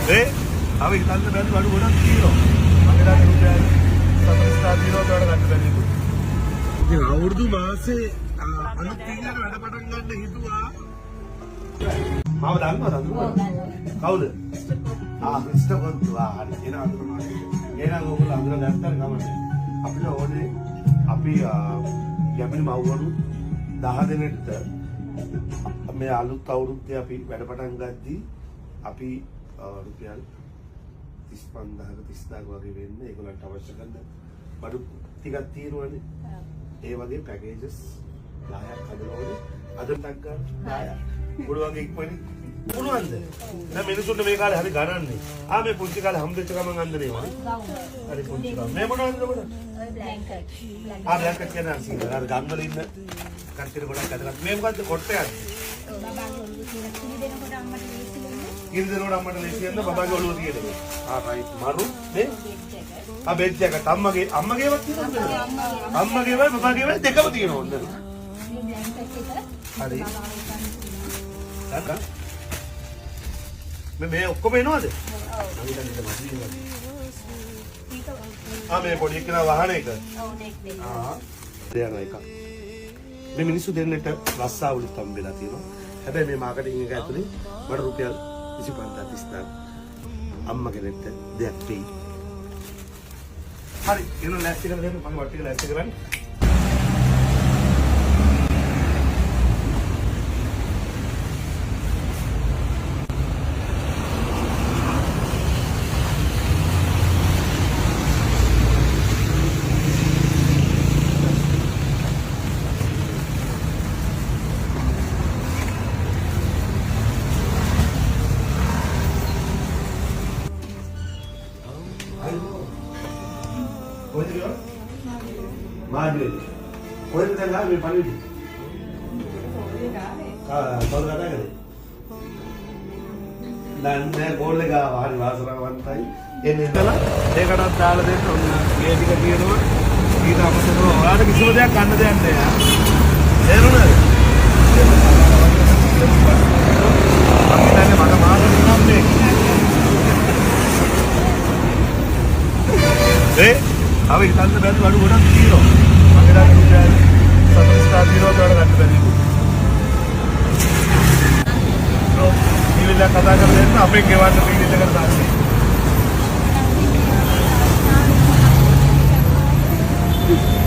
අපි හිතන්න බැරි වඩු ගොඩක් තියෙනවා. මගේ දාන රුපියල් 40 දිනවකට ගන්න බැරි නේද? ඉතින් අවුරුදු මාසේ අලුත් තීරණ වැඩ පටන් ගන්න හිතුවා. මාව දන්නවද අඳුරද? කවුද? මිස්ටර් කොන්තුවා හරි. එන අඳුරනවා. එනනම් ඔයගොල්ලෝ අඳුර ගත්තාම ගමන්නේ. අපිට ඕනේ අපි යමිනි මව්වරු 10 දෙනෙක්ට මේ අලුත් අවුරුද්දේ අපි වැඩ පටන් ගද්දී අපි රුපියල් 35000ක 30000ක වගේ වෙන්න ඒගොල්ලන්ට අවශ්‍ය කරන බඩු ටිකක් තියෙනවනේ. ඒ වගේ පැකේජස් 10ක් හදලා ඕනේ. අද ටක් ගන්න 10ක්. පුළුවන්ගේ ඉක්මනින් පුළුවන්ද? දැන් මිනිසුන්ට මේ කාලේ හරි ගණන්නේ. මේ පුංචි කාලේ හම්බෙච්ච ගමන් අන්දනේ වනේ. හරි පුංචි කාලේ. මේ මොනවද මොකද? බ්ලැන්කට්. බ්ලැන්කට් කියන අර ගම්වල ඉන්න කට්ටිය ගොඩක් අදලා. මේ මොකද්ද කොට්ටයක්ද? බබාගේ ඔළුව කියලා කිරි දෙනකොට අම්මට ලේසි වෙන්නේ. කිරි දෙනකොට අම්මට ලේසි වෙන බබාගේ ඔළුව තියෙනවා. රයිට් මරු මේ බෙඩ් එක අම්මගේවත් තියෙනවද? අම්මගේවයි බබාගේවයි දෙකම තියෙනවා නේද? මේ බ්ලැන්කට් එක හරි. මේ ඔක්කොම එනවද? මේ පොඩි එකන වහන එක. දෙයන එක. මේ මිනිස්සු දෙන්නට රස්සාවලුත් හම්බෙලා තියෙනවා. හැබැයි මේ මාකටිං එක ඇතුලේ මට රුපියල් 25000 අම්මා කෙනෙක්ට දෙයක් දෙයි. හරි එන ලෑස්ති කරලා දෙන්න මම වට ටික ලෑස්ති කරන්නේ. Madrid. Puedes tener mi familia. Todo kata kare. Dan goal එක හරි වාසනාවන්තයි. එන්නේ ඉතලා ඒකටත් දාලා දෙන්න ඕන. මේ ටික තියෙනවා. ඊට අමතරව ඔයාලට කිසිම දෙයක් ගන්න දෙයක් නෑ. තේරුණාද? අපි දැන් මට මාර්ගය නම් මේ. අපි හිතන්න බැරි වඩු ගොඩක් තියෙනවා. මගේ දාන රුපියල් 40 දිනවකට ගන්න බැරි නේද? ඉතින් කතා කරලා දෙන්න අපේ ගෙවන්න පිළිදෙකට දාන්නේ.